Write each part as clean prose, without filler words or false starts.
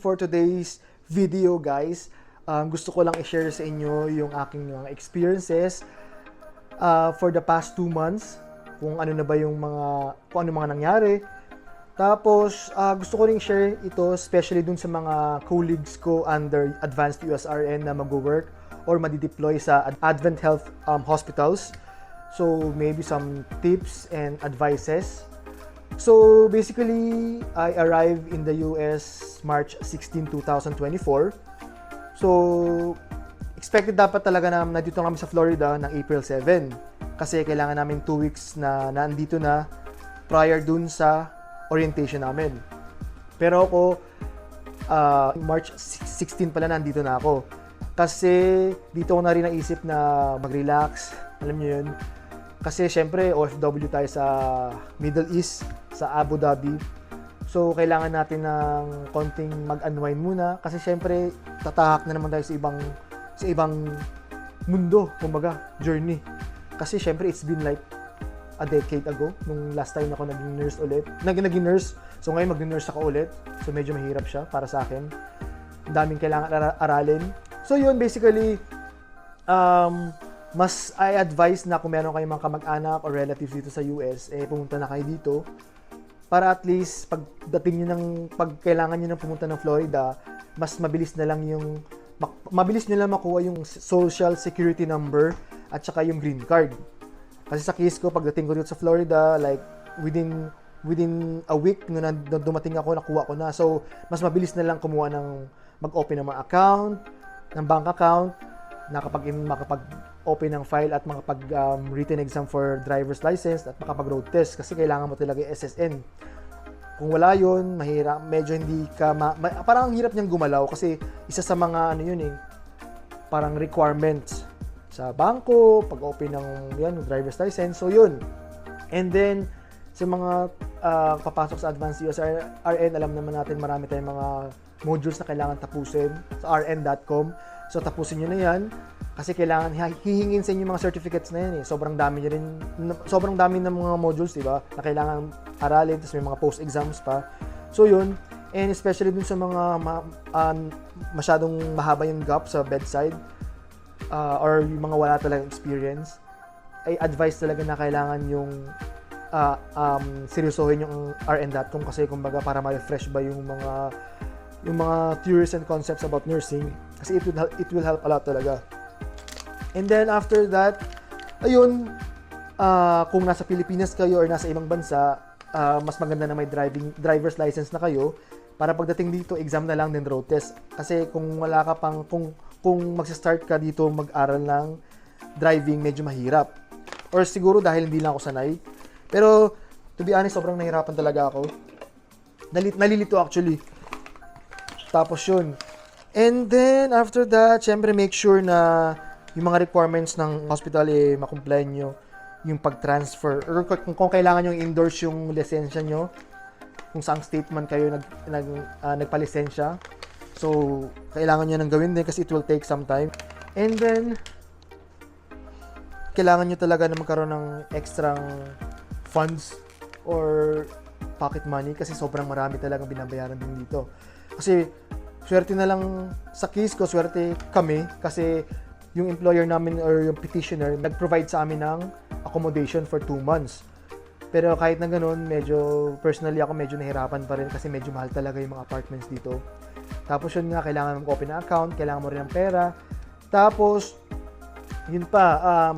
for today's video, guys. Gusto ko lang i-share sa inyo yung aking mga experiences for the past 2 months. Kung ano mga nangyari. Tapos, gusto ko rin i-share ito, especially dun sa mga colleagues ko under Advanced USRN na mag-work or madi-deploy sa Advent Health hospitals. So, maybe some tips and advices. So, basically, I arrived in the US March 16, 2024. So, expected dapat talaga na nandito kami sa Florida ng April 7. Kasi kailangan namin 2 weeks na nandito na prior dun sa orientation namin. Pero ako, March 16 pala nandito na ako. Kasi dito ko na rin naisip na mag-relax. Alam niyo yun. Kasi syempre OFW tayo sa Middle East, sa Abu Dhabi. So kailangan natin ng konting mag-unwind muna. Kasi syempre tatahak na naman tayo sa ibang mundo, kumbaga, journey. Kasi syempre it's been like a decade ago nung last time ako naging nurse ulit. Naging nurse. So ngayon mag-nurse ako ulit. So medyo mahirap siya para sa akin. Ang daming kailangan aralin. So yun, basically, mas I advise na kung meron kayong mga kamag-anak or relatives dito sa US, pumunta na kayo dito. Para at least, pag kailangan nyo nang pumunta ng Florida, mas mabilis nyo lang makuha yung social security number at saka yung green card. Kasi sa case ko, pagdating ko dito sa Florida, like, within a week, nung dumating ako, nakuha ko na. So, mas mabilis na lang kumuha mag-open ng mga account, ng bank account, makapag-open ng file at makapag-written exam for driver's license at makapag-road test kasi kailangan mo talaga yung SSN. Kung wala yun, mahirap, medyo hindi ka, parang ang hirap niyang gumalaw kasi isa sa mga parang requirements sa bangko, pag-open ng driver's license. So yun. And then, sa mga papasok sa Advanced USRN, alam naman natin marami tayong mga modules na kailangan tapusin sa rn.com. So tapusin nyo na yan kasi kailangan hihingin sa inyo mga certificates na yan eh. Sobrang dami ng mga modules, di ba? Na kailangan aralin, tapos may mga post-exams pa. So yun, and especially dun sa mga masyadong mahaba yung gap sa bedside or yung mga wala talagang experience, ay advice talaga na kailangan yung seryosohin yung rn.com kasi kumbaga para ma-refresh ba yung mga theories and concepts about nursing kasi it will help a lot talaga. And then after that, ayun, kung nasa Pilipinas kayo or nasa ibang bansa, mas maganda na may driver's license na kayo para pagdating dito, exam na lang din road test. Kasi kung wala ka pang, kung magsa-start ka dito mag-aral ng driving, medyo mahirap. Or siguro dahil hindi lang ako sanay. Pero, to be honest, sobrang nahirapan talaga ako. Nalilito actually. Tapos yun. And then, after that, syempre make sure na yung mga requirements ng hospital makomply nyo. Yung pag-transfer. Or kung kailangan nyo endorse yung lisensya nyo. Kung saang state man kayo nagpalisensya. So, kailangan nyo nang gawin din kasi it will take some time. And then, kailangan nyo talaga na magkaroon ng extra funds or pocket money kasi sobrang marami talagang binabayaran din dito. Kasi swerte na lang sa case ko, swerte kami kasi yung employer namin or yung petitioner nag-provide sa amin ng accommodation for 2 months. Pero kahit na ganun, personally ako medyo nahirapan pa rin kasi medyo mahal talaga yung mga apartments dito. Tapos yun nga, kailangan mag-open ng account, kailangan mo rin ng pera. Tapos, yun pa,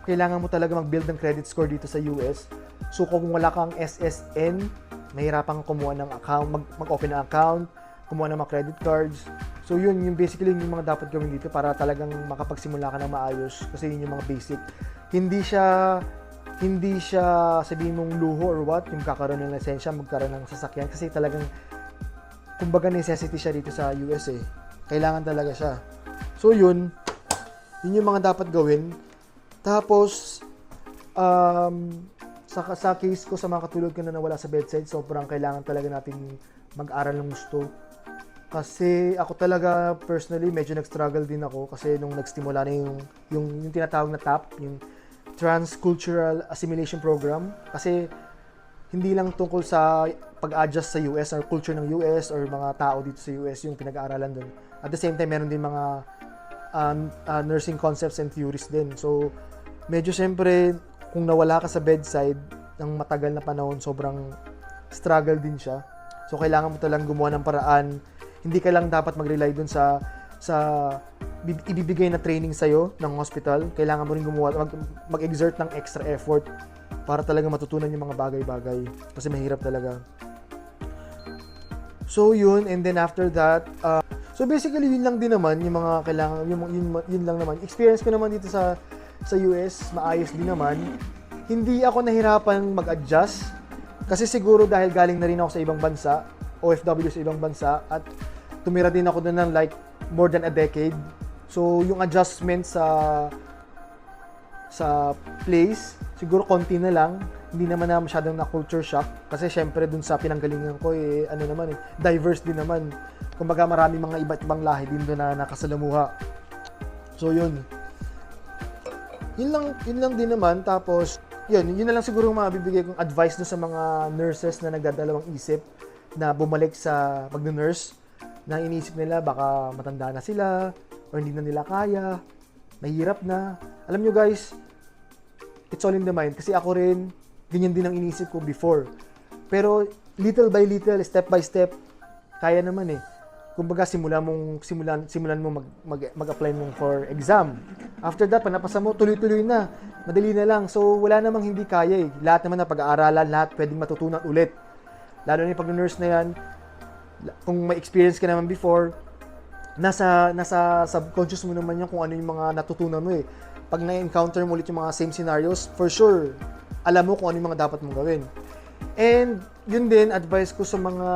kailangan mo talaga mag-build ng credit score dito sa US. So kung wala kang SSN, mahirapan kang kumuha ng account, mag-open ng account, kumuha ng mga credit cards. So yun, yung basically yung mga dapat gawin dito para talagang makapagsimula ka ng maayos kasi yun yung mga basic. Hindi siya sabihin mong luho or what, yung kakaroon ng lisensya, magkaroon ng sasakyan kasi talagang kumbaga necessity siya dito sa US eh. Kailangan talaga siya. So yun yung mga dapat gawin. Tapos, sa case ko, sa mga katulad ko na nawala sa bedside, sobrang kailangan talaga natin mag-aral ng gusto. Kasi ako talaga, personally, medyo nag-struggle din ako kasi nung nagsimula na yung tinatawag na TAP, yung Transcultural Assimilation Program. Kasi hindi lang tungkol sa pag-adjust sa US or culture ng US or mga tao dito sa US yung pinag-aaralan doon. At the same time, meron din mga nursing concepts and theories din. So, medyo siyempre, kung nawala ka sa bedside ng matagal na panahon, sobrang struggle din siya. So, kailangan mo talagang gumawa ng paraan. Hindi ka lang dapat mag-rely doon sa ibibigay na training sa'yo ng hospital. Kailangan mo rin mag-exert ng extra effort para talaga matutunan yung mga bagay-bagay. Kasi mahirap talaga. So, yun. And then after that, so basically, yun lang din naman yung mga kailangan, yun lang naman. Experience ko naman dito sa US, maayos din naman. Hindi ako nahirapan mag-adjust. Kasi siguro dahil galing na rin ako sa ibang bansa, OFW sa ibang bansa, at tumira din ako doon ng like more than a decade. So, yung adjustment sa place, siguro konti na lang. Hindi naman na masyadong na culture shock. Kasi syempre dun sa pinanggalingan ko, diverse din naman. Kumbaga marami mga iba't ibang lahi din doon na nakasalamuha. So, yun. Yun lang din naman. Tapos, yun na lang siguro mabibigay kong advice doon sa mga nurses na nagdadalawang isip na bumalik sa pag-nurse, na iniisip nila baka matanda na sila o hindi na nila kaya, mahirap na. Alam nyo guys, it's all in the mind. Kasi ako rin, ganyan din ang iniisip ko before. Pero little by little, step by step, kaya naman eh. Kumbaga simulan mo mag-apply mo for exam. After that, panapasa mo, tuloy-tuloy na. Madali na lang. So wala namang hindi kaya eh. Lahat naman na pag-aaralan, lahat pwedeng matutunan ulit. Lalo na yung pag-nurse na yan, kung may experience ka naman before, nasa subconscious mo naman yan kung ano yung mga natutunan mo eh. Pag na-encounter mo ulit yung mga same scenarios, for sure, alam mo kung ano yung mga dapat mong gawin. And yun din, advice ko sa mga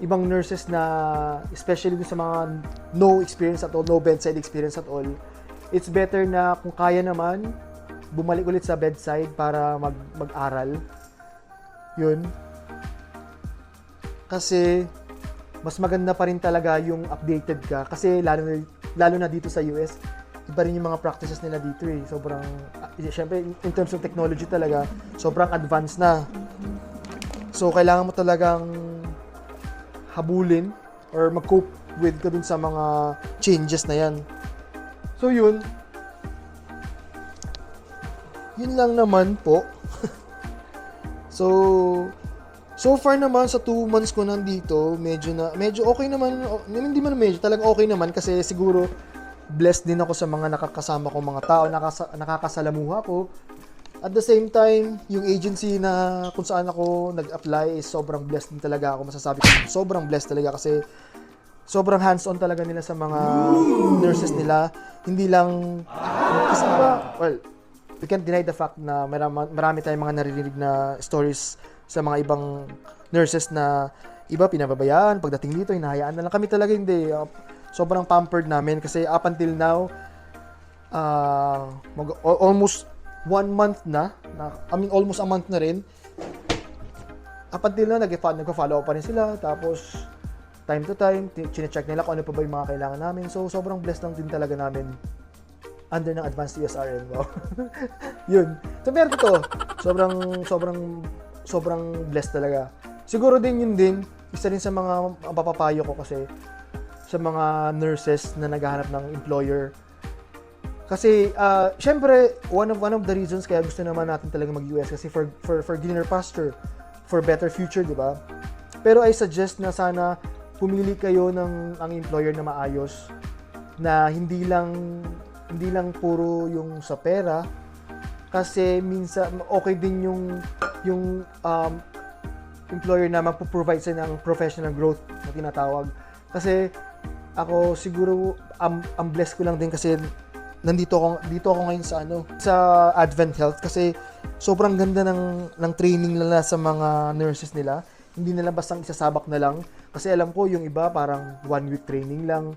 ibang nurses na, especially sa mga no experience at all, no bedside experience at all, it's better na kung kaya naman, bumalik ulit sa bedside para mag-aral. Yun. Kasi mas maganda pa rin talaga yung updated ka. Kasi lalo na dito sa US, iba rin yung mga practices nila dito eh. Sobrang, syempre, in terms of technology talaga, sobrang advanced na. So, kailangan mo talagang habulin or mag-cope with ka dun sa mga changes na yan. So, yun. Yun lang naman po. So far naman sa 2 months ko nandito, medyo okay naman, hindi man medyo, talagang okay naman kasi siguro blessed din ako sa mga nakakasama kong mga tao, nakakasalamuha ko. At the same time, yung agency na kung saan ako nag-apply is sobrang blessed din talaga ako. Masasabi ko, sobrang blessed talaga kasi sobrang hands-on talaga nila sa mga nurses nila. Hindi lang, kasi well, we can't deny the fact na marami tayong mga naririnig na stories sa mga ibang nurses na iba pinababayaan, pagdating dito hinahayaan na lang. Kami talaga hindi, sobrang pampered namin kasi up until now almost 1 month na, almost a month na rin, up until now nag-follow up pa rin sila, tapos time to time chine-check nila kung ano pa ba yung mga kailangan namin. So sobrang blessed lang din talaga namin under ng advanced USRN. Wow. Yun. So pero to, sobrang blessed talaga. Siguro din yun din, isa rin sa mga papapayo ko kasi sa mga nurses na naghahanap ng employer. Kasi, syempre, one of the reasons kaya gusto naman natin talaga mag-US kasi for greener pasture, for better future, di ba? Pero I suggest na sana pumili kayo ng ang employer na maayos, na hindi lang puro yung sa pera, kasi minsan okay din yung employer na magpo-provide sa ng professional growth na tinatawag. Kasi ako siguro ang blessed ko lang din kasi dito ako ngayon sa Advent Health kasi sobrang ganda ng training nila sa mga nurses nila. Hindi nila bastang isasabak na lang kasi alam ko yung iba parang 1 week training lang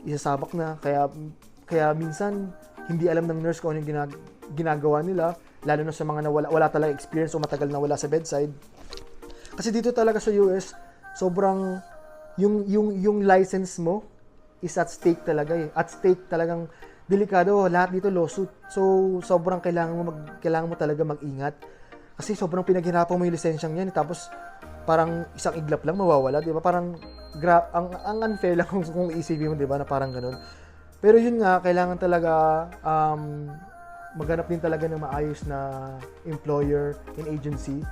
isasabak na, kaya minsan hindi alam ng nurse kung ano yung ginagawa nila, lalo na sa mga wala talaga experience o matagal na wala sa bedside. Kasi dito talaga sa US, sobrang yung license mo is at stake talaga eh. At stake talagang delikado, lahat dito lawsuit. So sobrang kailangan mo talaga mag-ingat. Kasi sobrang pinaghirapan mo yung lisensyang yan, tapos parang isang iglap lang mawawala, di ba? Parang ang unfair lang kung isipin mo, di ba, na parang ganun. Pero yun nga, kailangan talaga maghanap din talaga ng maayos na employer and agency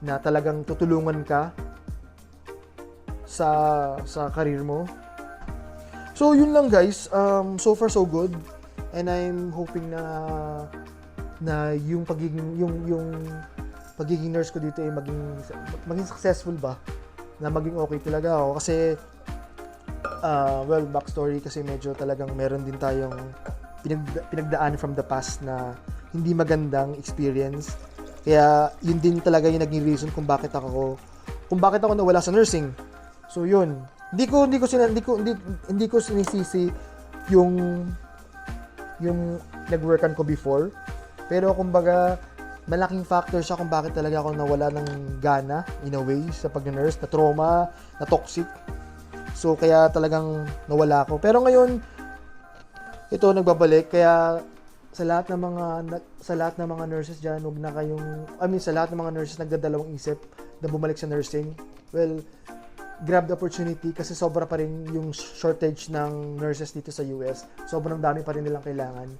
na talagang tutulungan ka sa career mo. So yun lang guys, so far so good, and I'm hoping na yung pagiging nurse ko dito ay maging successful ba, na maging okay talaga ako kasi well, backstory kasi medyo talagang meron din tayong pinagdaan from the past na hindi magandang experience. Kaya yun din talaga yung naging reason kung bakit ako nawala sa nursing. So yun, hindi ko sinisisi yung nag-workan ko before. Pero kumbaga malaking factor siya kung bakit talaga ako nawala ng gana in a way sa pag-nurse, na trauma, na toxic. So kaya talagang nawala ako. Pero ngayon ito nagbabalik, kaya sa lahat ng mga nurses diyan, sa lahat ng mga nurses nagdadalawang isip na bumalik sa nursing. Well, grab the opportunity kasi sobra pa rin yung shortage ng nurses dito sa US. Sobrang dami pa rin nilang kailangan.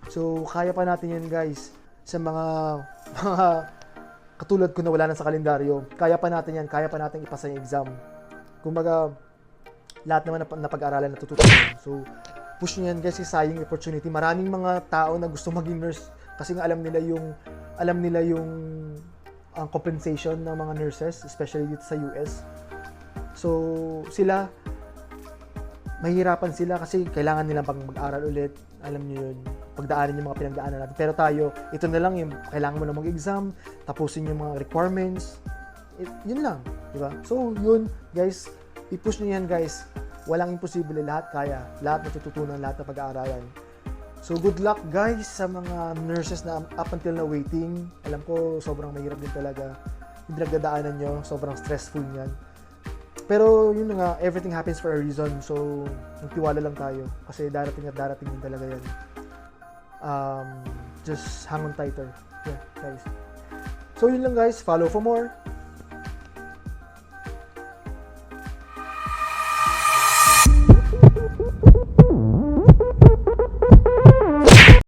So kaya pa natin yan guys. Sa mga katulad ko na wala na sa kalendaryo, kaya pa natin yan, kaya pa natin ipasa yung exam. Kumbaga, lahat naman na pag-aralan na tututunan. So, push nyo yan guys, sayang opportunity. Maraming mga tao na gusto maging nurse kasi nga alam nila yung compensation ng mga nurses, especially dito sa US. So, mahihirapan sila kasi kailangan nilang mag-aral ulit. Alam niyo yun, pagdaanin yung mga pinagdaanan natin. Pero tayo, ito na lang yung kailangan mo na mag-exam, tapusin yung mga requirements. Yun lang, di ba? So, yun, guys, i-push niyo yan, guys. Walang imposible, lahat kaya. Lahat natututunan, lahat na pag-aaralan. So, good luck, guys, sa mga nurses na up until na waiting. Alam ko, sobrang mahirap din talaga. Yung pinagdadaanan nyo, sobrang stressful niyan. Pero yun nga, everything happens for a reason. So, magtiwala lang tayo. Kasi darating at darating din talaga yan. Just hang on tighter. Yeah, guys. So, yun lang guys. Follow for more.